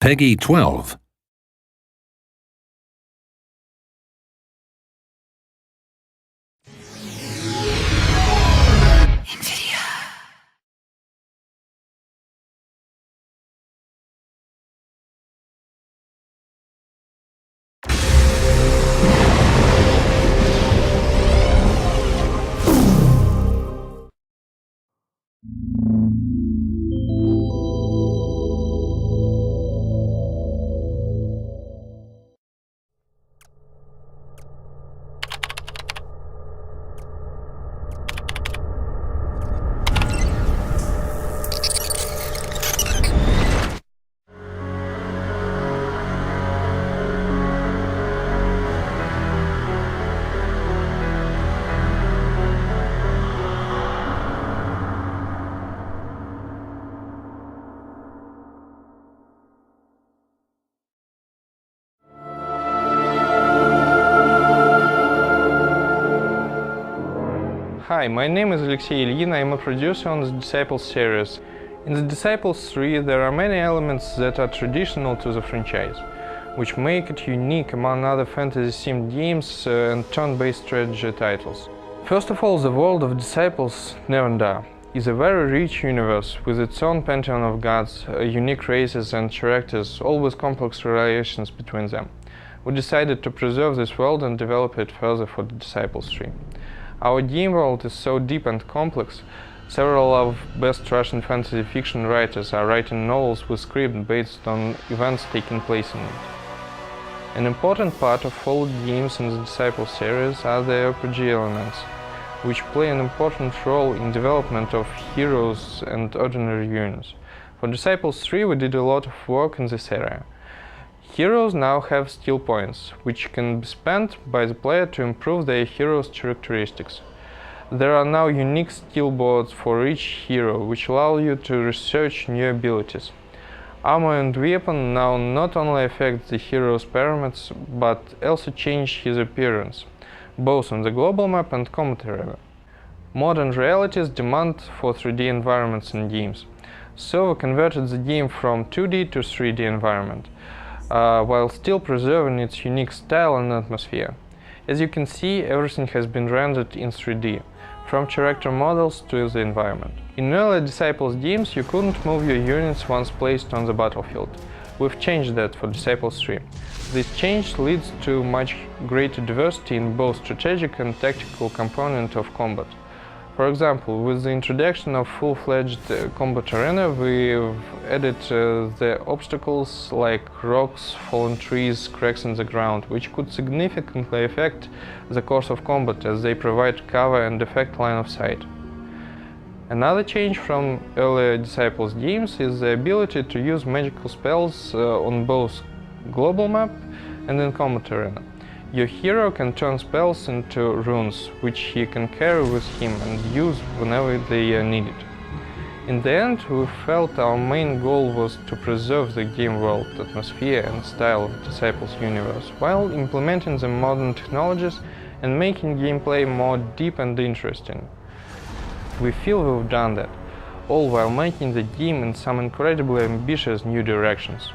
Peggy 12. Hi, my name is Alexey Ilyin. I am a producer on the Disciples series. In the Disciples 3 there are many elements that are traditional to the franchise, which make it unique among other fantasy-themed games and turn-based strategy titles. First of all, the world of Disciples Nevendar is a very rich universe with its own pantheon of gods, unique races and characters, all with complex relations between them. We decided to preserve this world and develop it further for the Disciples 3. Our game world is so deep and complex. Several of best Russian fantasy fiction writers are writing novels with script based on events taking place in it. An important part of all games in the Disciples series are the RPG elements, which play an important role in development of heroes and ordinary units. For Disciples 3 we did a lot of work in this area. Heroes now have skill points, which can be spent by the player to improve their hero's characteristics. There are now unique skill boards for each hero, which allow you to research new abilities. Armor and weapon now not only affect the hero's parameters, but also change his appearance, both on the global map and combat arena. Modern realities demand for 3D environments in games, so we converted the game from 2D to 3D environment, while still preserving its unique style and atmosphere. As you can see, everything has been rendered in 3D, from character models to the environment. In earlier Disciples games, you couldn't move your units once placed on the battlefield. We've changed that for Disciples 3. This change leads to much greater diversity in both strategic and tactical component of combat. For example, with the introduction of full-fledged combat arena, we've added the obstacles like rocks, fallen trees, cracks in the ground, which could significantly affect the course of combat as they provide cover and affect line of sight. Another change from earlier Disciples games is the ability to use magical spells on both global map and in combat arena. Your hero can turn spells into runes, which he can carry with him and use whenever they are needed. In the end, we felt our main goal was to preserve the game world, atmosphere and style of Disciples universe, while implementing the modern technologies and making gameplay more deep and interesting. We feel we've done that, all while making the game in some incredibly ambitious new directions.